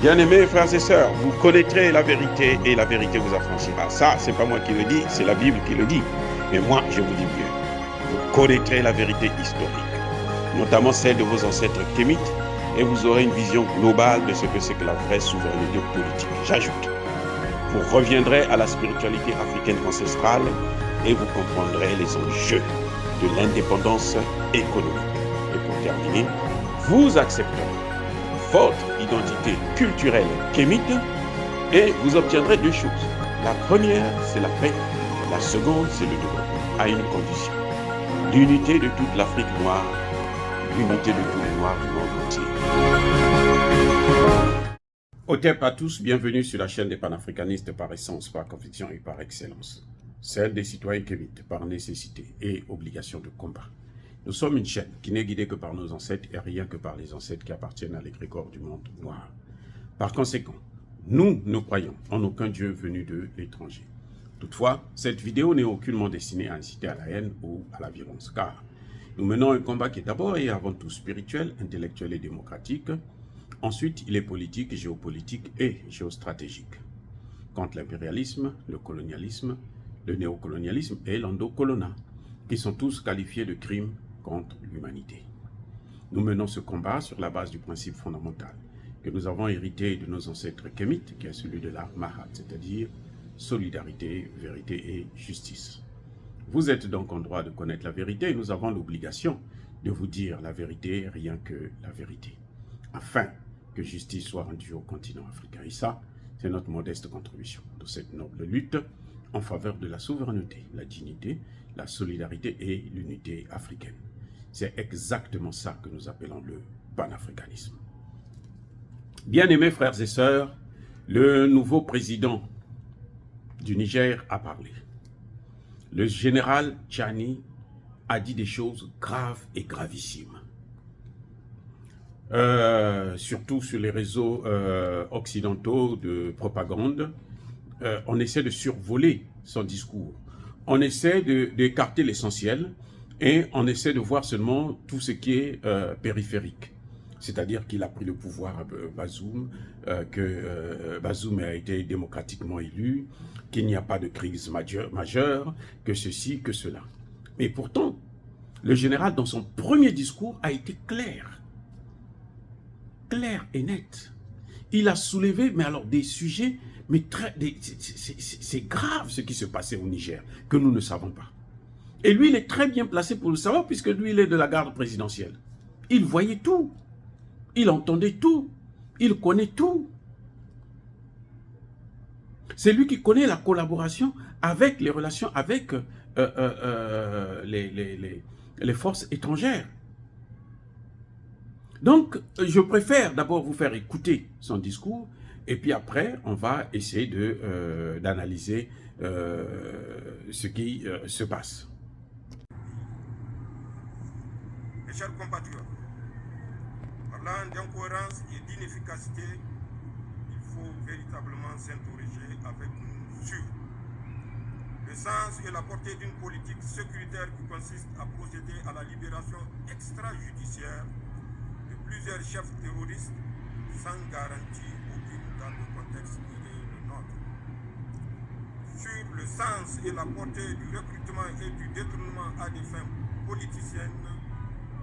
Bien-aimés frères et sœurs, vous connaîtrez la vérité et la vérité vous affranchira. Ça, c'est pas moi qui le dis, c'est la Bible qui le dit. Mais moi, je vous dis mieux. Vous connaîtrez la vérité historique, notamment celle de vos ancêtres kémites, et vous aurez une vision globale de ce que c'est que la vraie souveraineté politique. J'ajoute, vous reviendrez à la spiritualité africaine ancestrale et vous comprendrez les enjeux de l'indépendance économique. Et pour terminer, vous accepterez votre identité culturelle kémite et vous obtiendrez deux choses. La première, c'est la paix. La seconde, c'est le développement, à une condition. L'unité de toute l'Afrique noire, l'unité de tous les Noirs du monde entier. Otep à tous, bienvenue sur la chaîne des panafricanistes par essence, par conviction et par excellence. Celle des citoyens kémites par nécessité et obligation de combat. Nous sommes une chaîne qui n'est guidée que par nos ancêtres et rien que par les ancêtres qui appartiennent à l'égrégore du monde noir. Par conséquent, nous ne croyons en aucun Dieu venu de l'étranger. Toutefois, cette vidéo n'est aucunement destinée à inciter à la haine ou à la violence, car nous menons un combat qui est d'abord et avant tout spirituel, intellectuel et démocratique. Ensuite, il est politique, géopolitique et géostratégique. Contre l'impérialisme, le colonialisme, le néocolonialisme et l'endocolonat, qui sont tous qualifiés de crimes contre l'humanité. Nous menons ce combat sur la base du principe fondamental que nous avons hérité de nos ancêtres kémites, qui est celui de la Mahat, c'est-à-dire solidarité, vérité et justice. Vous êtes donc en droit de connaître la vérité et nous avons l'obligation de vous dire la vérité, rien que la vérité, afin que justice soit rendue au continent africain. Et ça, c'est notre modeste contribution de cette noble lutte en faveur de la souveraineté, la dignité, la solidarité et l'unité africaine. C'est exactement ça que nous appelons le panafricanisme. Bien-aimés frères et sœurs, le nouveau président du Niger a parlé. Le général Tchani a dit des choses graves et gravissimes. Surtout sur les réseaux occidentaux de propagande, on essaie de survoler son discours. On essaie d'écarter l'essentiel et on essaie de voir seulement tout ce qui est périphérique. C'est-à-dire qu'il a pris le pouvoir Bazoum, que Bazoum a été démocratiquement élu, qu'il n'y a pas de crise majeure, que ceci, que cela. Mais pourtant, le général, dans son premier discours, a été clair et net. Il a soulevé, mais alors des sujets, mais c'est grave ce qui se passait au Niger, que nous ne savons pas. Et lui, il est très bien placé pour le savoir, puisque lui, il est de la garde présidentielle. Il voyait tout. Il entendait tout. Il connaît tout. C'est lui qui connaît la collaboration avec les relations avec les forces étrangères. Donc, je préfère d'abord vous faire écouter son discours et puis après, on va essayer d'analyser ce qui se passe. Mes chers compatriotes, parlant d'incohérence et d'inefficacité, il faut véritablement s'interroger avec nous sur le sens et la portée d'une politique sécuritaire qui consiste à procéder à la libération extrajudiciaire de plusieurs chefs terroristes sans garantie aucune dans le contexte qui est le nôtre. Sur le sens et la portée du recrutement et du détournement à des fins politiciennes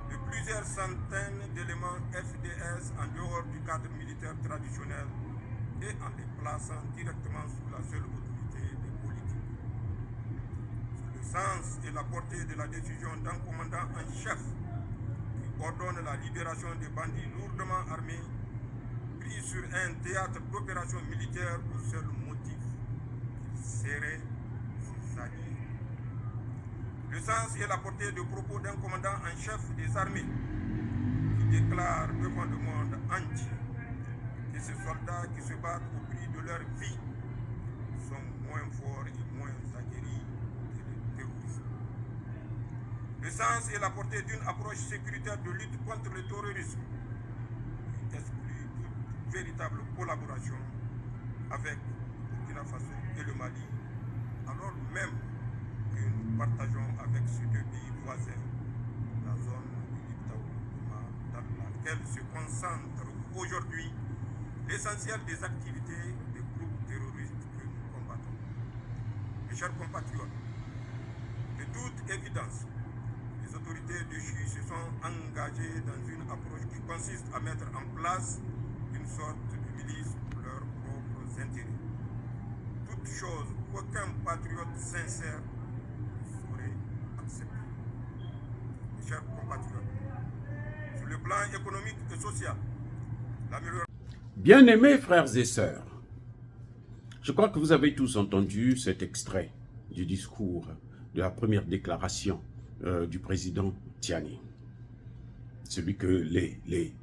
de plusieurs centaines d'éléments FDS en dehors du cadre militaire traditionnel et en les plaçant directement sous la seule autorité des politiques. Sur le sens et la portée de la décision d'un commandant en chef qui ordonne la libération des bandits lourdement armés pris sur un théâtre d'opération militaire au seul motif qu'ils serraient ses alliés. Le sens et la portée de propos d'un commandant en chef des armées qui déclare devant le monde entier que ces soldats qui se battent au prix de leur vie sont moins forts et moins aguerris que les terroristes. Le sens et la portée d'une approche sécuritaire de lutte contre le terrorisme qui exclut toute véritable collaboration avec le Burkina Faso et le Mali, alors même que nous partageons avec ces deux pays voisins la zone du Liptao, dans laquelle se concentrent aujourd'hui l'essentiel des activités des groupes terroristes que nous combattons. Mes chers compatriotes, de toute évidence, les autorités déchues se sont engagées dans une approche qui consiste à mettre en place une sorte de milice pour leurs propres intérêts. Toute chose qu'aucun patriote sincère ne saurait accepter. Mes chers compatriotes, sur le plan économique et social, l'amélioration... Bien-aimés frères et sœurs, je crois que vous avez tous entendu cet extrait du discours de la première déclaration du président Tiani. Celui que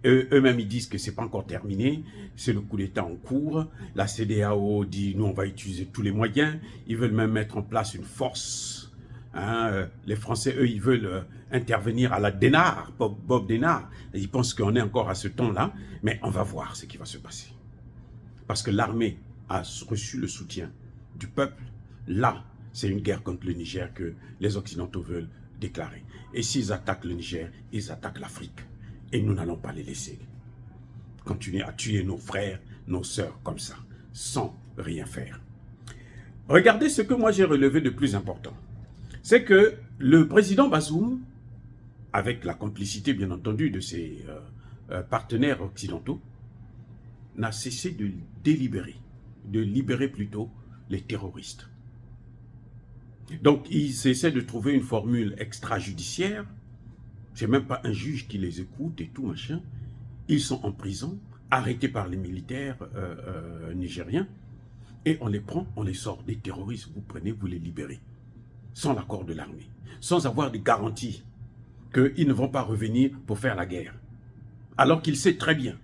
eux-mêmes ils disent que ce n'est pas encore terminé, c'est le coup d'État en cours. La CEDEAO dit nous on va utiliser tous les moyens, ils veulent même mettre en place une force. Les Français, eux, ils veulent intervenir à la Denard, Bob Denard. Ils pensent qu'on est encore à ce temps-là, mais on va voir ce qui va se passer. Parce que l'armée a reçu le soutien du peuple. Là, c'est une guerre contre le Niger que les Occidentaux veulent déclarer. Et s'ils attaquent le Niger, ils attaquent l'Afrique. Et nous n'allons pas les laisser continuer à tuer nos frères, nos sœurs comme ça, sans rien faire. Regardez ce que moi j'ai relevé de plus important. C'est que le président Bazoum, avec la complicité bien entendu de ses partenaires occidentaux, n'a cessé de libérer plutôt les terroristes. Donc ils essaient de trouver une formule extrajudiciaire, c'est même pas un juge qui les écoute et tout machin, ils sont en prison, arrêtés par les militaires nigériens, et on les prend, on les sort des terroristes, vous prenez, vous les libérez. Sans l'accord de l'armée, sans avoir des garanties qu'ils ne vont pas revenir pour faire la guerre. Alors qu'il sait très bien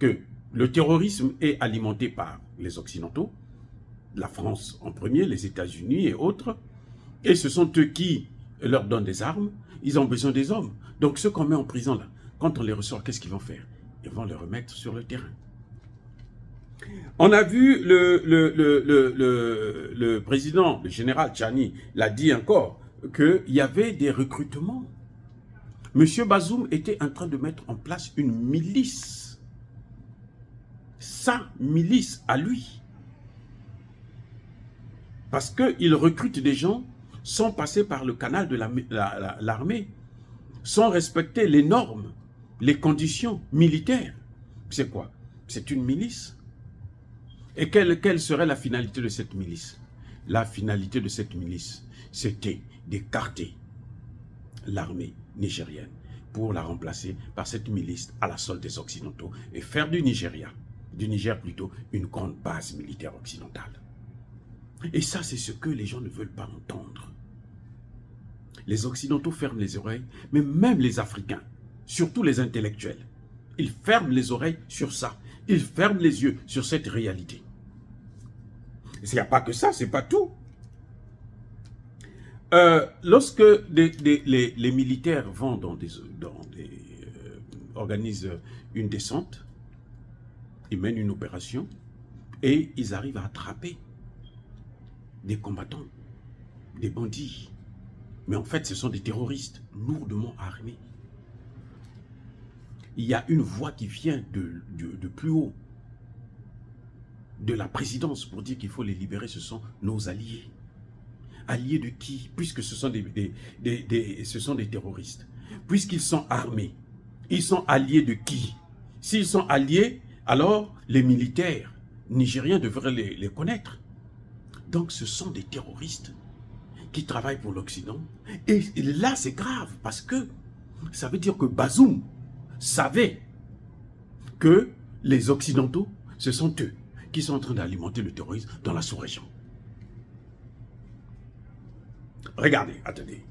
que le terrorisme est alimenté par les Occidentaux, la France en premier, les États-Unis et autres, et ce sont eux qui leur donnent des armes, ils ont besoin des hommes. Donc ceux qu'on met en prison là, quand on les ressort, qu'est-ce qu'ils vont faire? Ils vont les remettre sur le terrain. On a vu le président, le général Tiani, l'a dit encore, qu'il y avait des recrutements. Monsieur Bazoum était en train de mettre en place une milice. Sa milice à lui. Parce qu'il recrute des gens sans passer par le canal de l'armée, sans respecter les normes, les conditions militaires. C'est quoi? C'est une milice. Et quelle serait la finalité de cette milice? La finalité de cette milice, c'était d'écarter l'armée nigérienne pour la remplacer par cette milice à la solde des Occidentaux et faire du Niger plutôt, une grande base militaire occidentale. Et ça, c'est ce que les gens ne veulent pas entendre. Les Occidentaux ferment les oreilles, mais même les Africains, surtout les intellectuels, ils ferment les oreilles sur ça. Ils ferment les yeux sur cette réalité. Il n'y a pas que ça, c'est pas tout. Lorsque les militaires vont organisent une descente, ils mènent une opération et ils arrivent à attraper des combattants, des bandits. Mais en fait, ce sont des terroristes lourdement armés. Il y a une voix qui vient de plus haut, de la présidence, pour dire qu'il faut les libérer. Ce sont nos alliés. Alliés de qui? Puisque ce sont des terroristes. Puisqu'ils sont armés, ils sont alliés de qui? S'ils sont alliés, alors les militaires nigériens devraient les connaître. Donc ce sont des terroristes qui travaillent pour l'Occident. Et là, c'est grave, parce que ça veut dire que Bazoum savait que les Occidentaux, ce sont eux qui sont en train d'alimenter le terrorisme dans la sous-région. Regardez, attendez.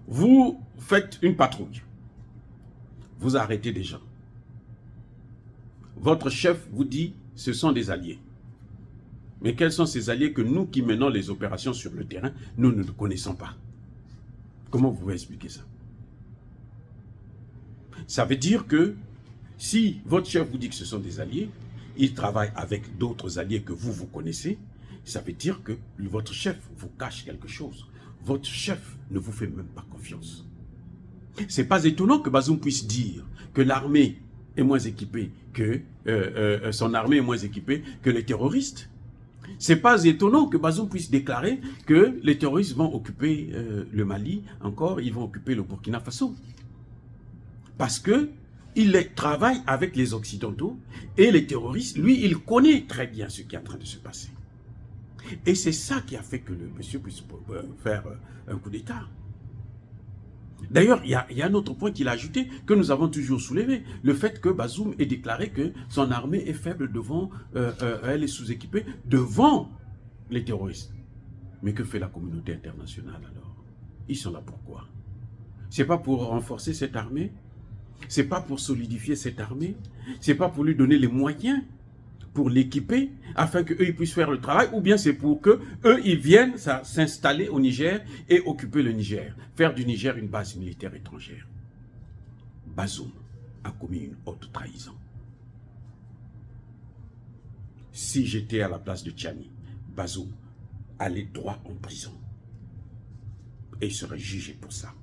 Vous faites une patrouille. Vous arrêtez des gens. Votre chef vous dit, ce sont des alliés. Mais quels sont ces alliés que nous qui menons les opérations sur le terrain, nous ne connaissons pas? Comment vous pouvez expliquer ça? Ça veut dire que si votre chef vous dit que ce sont des alliés, il travaille avec d'autres alliés que vous connaissez, ça veut dire que votre chef vous cache quelque chose. Votre chef ne vous fait même pas confiance. Ce n'est pas étonnant que Bazoum puisse dire que l'armée est moins équipée que son armée est moins équipée que les terroristes. C'est pas étonnant que Bazoum puisse déclarer que les terroristes vont occuper le Mali, encore, ils vont occuper le Burkina Faso. Parce que il travaille avec les Occidentaux et les terroristes, lui, il connaît très bien ce qui est en train de se passer. Et c'est ça qui a fait que le monsieur puisse faire un coup d'État. D'ailleurs, il y a un autre point qu'il a ajouté, que nous avons toujours soulevé, le fait que Bazoum ait déclaré que son armée est faible devant, elle est sous-équipée devant les terroristes. Mais que fait la communauté internationale alors? Ils sont là pourquoi? C'est pas pour renforcer cette armée? C'est pas pour solidifier cette armée? C'est pas pour lui donner les moyens pour l'équiper, afin qu'eux ils puissent faire le travail, ou bien c'est pour que eux ils viennent s'installer au Niger et occuper le Niger, faire du Niger une base militaire étrangère. Bazoum a commis une haute trahison. Si j'étais à la place de Tchani, Bazoum allait droit en prison. Et il serait jugé pour ça.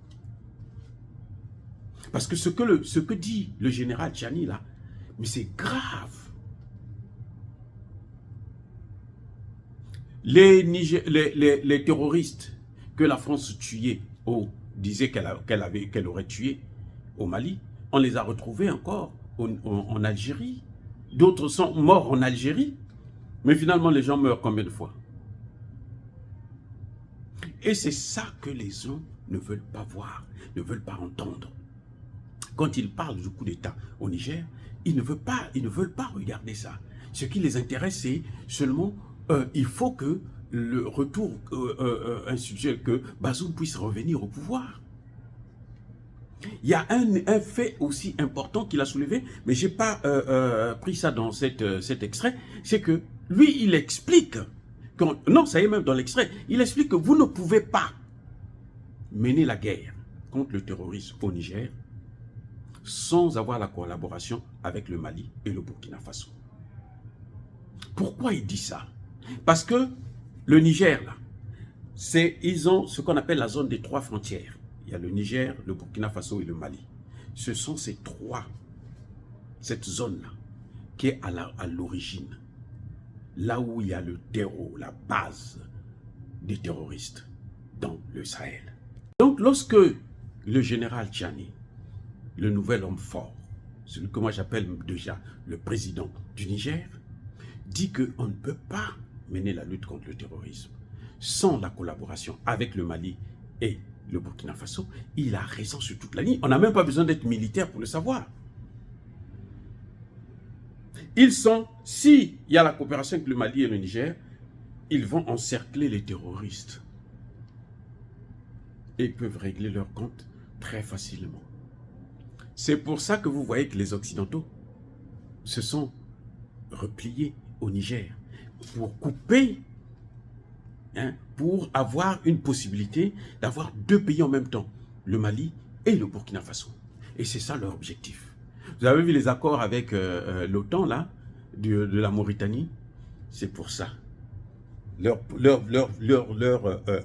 Parce que ce que dit le général Tchani là, mais c'est grave. Les terroristes que la France tuait, disait qu'elle aurait tué au Mali, on les a retrouvés encore en Algérie. D'autres sont morts en Algérie. Mais finalement, les gens meurent combien de fois? Et c'est ça que les gens ne veulent pas voir, ne veulent pas entendre. Quand ils parlent du coup d'État au Niger, ils ne veulent pas regarder ça. Ce qui les intéresse, c'est seulement il faut que le retour institutionnel, que Bazoum puisse revenir au pouvoir. Il y a un fait aussi important qu'il a soulevé, mais je n'ai pas pris ça dans cet extrait, c'est que lui, il explique, non, ça y est même dans l'extrait, il explique que vous ne pouvez pas mener la guerre contre le terrorisme au Niger sans avoir la collaboration avec le Mali et le Burkina Faso. Pourquoi il dit ça? Parce que le Niger, là, ils ont ce qu'on appelle la zone des 3 frontières. Il y a le Niger, le Burkina Faso et le Mali. Ce sont cette zone-là, qui est à l'origine, là où il y a le terreau, la base des terroristes dans le Sahel. Donc, lorsque le général Tchani, le nouvel homme fort, celui que moi j'appelle déjà le président du Niger, dit qu'on ne peut pas mener la lutte contre le terrorisme sans la collaboration avec le Mali et le Burkina Faso, il a raison sur toute la ligne. On n'a même pas besoin d'être militaire pour le savoir. S'il y a la coopération avec le Mali et le Niger, ils vont encercler les terroristes. Et ils peuvent régler leur compte très facilement. C'est pour ça que vous voyez que les Occidentaux se sont repliés au Niger pour couper, pour avoir une possibilité d'avoir 2 pays en même temps, le Mali et le Burkina Faso. Et c'est ça leur objectif. Vous avez vu les accords avec l'OTAN, là, de la Mauritanie? C'est pour ça. Leur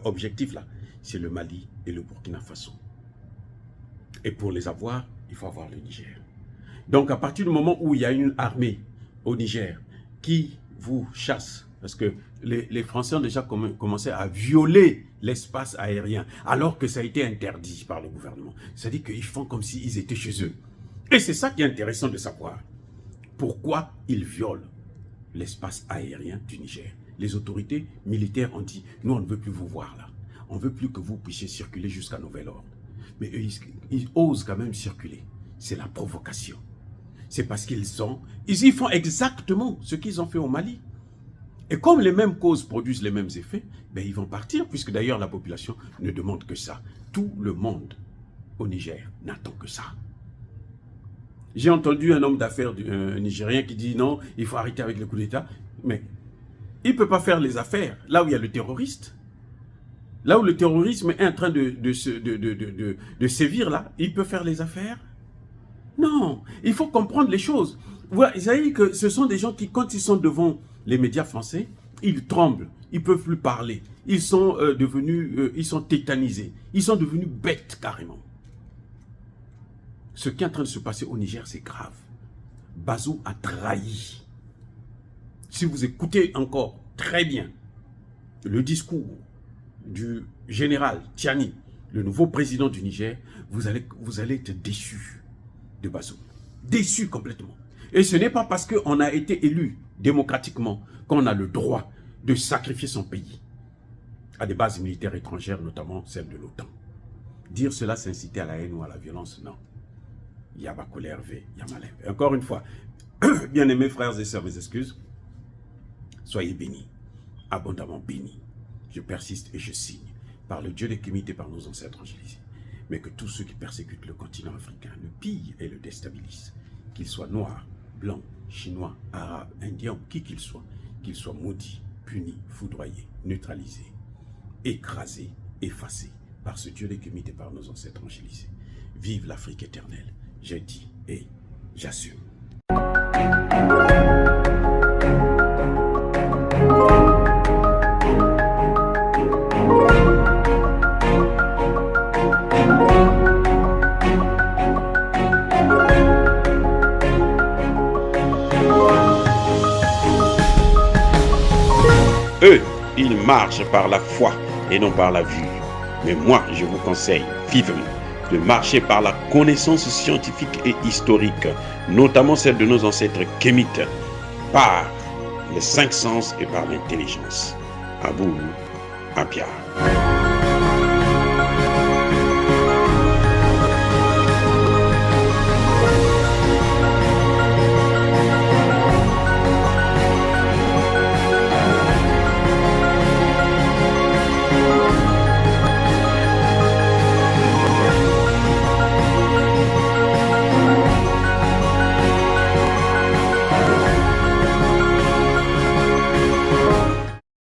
objectif, là, c'est le Mali et le Burkina Faso. Et pour les avoir, il faut avoir le Niger. Donc, à partir du moment où il y a une armée au Niger qui vous chasse, parce que les Français ont déjà commencé à violer l'espace aérien, alors que ça a été interdit par le gouvernement. C'est-à-dire qu'ils font comme s'ils étaient chez eux. Et c'est ça qui est intéressant de savoir. Pourquoi ils violent l'espace aérien du Niger? Les autorités militaires ont dit, nous on ne veut plus vous voir là. On ne veut plus que vous puissiez circuler jusqu'à nouvel ordre. Mais eux, ils osent quand même circuler. C'est la provocation. C'est parce qu'ils font exactement ce qu'ils ont fait au Mali. Et comme les mêmes causes produisent les mêmes effets, ben ils vont partir, puisque d'ailleurs la population ne demande que ça. Tout le monde au Niger n'attend que ça. J'ai entendu un homme d'affaires nigérien qui dit non, il faut arrêter avec le coup d'État. Mais il ne peut pas faire les affaires là où il y a le terroriste. Là où le terrorisme est en train de sévir, là, il peut faire les affaires? Non, il faut comprendre les choses. Vous savez que ce sont des gens qui, quand ils sont devant les médias français, ils tremblent, ils ne peuvent plus parler. Ils sont ils sont tétanisés, ils sont devenus bêtes carrément. Ce qui est en train de se passer au Niger, c'est grave. Bazoum a trahi. Si vous écoutez encore très bien le discours du général Tiani, le nouveau président du Niger, vous allez être déçu de Bazoum. Déçu complètement. Et ce n'est pas parce qu'on a été élu démocratiquement qu'on a le droit de sacrifier son pays à des bases militaires étrangères, notamment celles de l'OTAN. Dire cela, c'est inciter à la haine ou à la violence, non. Il y a Bakole Hervé, il y a Malem. Encore une fois, bien-aimés frères et sœurs, mes excuses, soyez bénis, abondamment bénis. Je persiste et je signe, par le Dieu des Kémites et par nos ancêtres angélisés, mais que tous ceux qui persécutent le continent africain le pillent et le déstabilisent, qu'ils soient noirs, blancs, chinois, arabes, indiens, qui qu'ils soient maudits, punis, foudroyés, neutralisés, écrasés, effacés par ce Dieu des Kémites et par nos ancêtres angélisés. Vive l'Afrique éternelle, j'ai dit et j'assume. Eux, ils marchent par la foi et non par la vue. Mais moi, je vous conseille vivement de marcher par la connaissance scientifique et historique, notamment celle de nos ancêtres kémites, par les 5 sens et par l'intelligence. Abou Abia.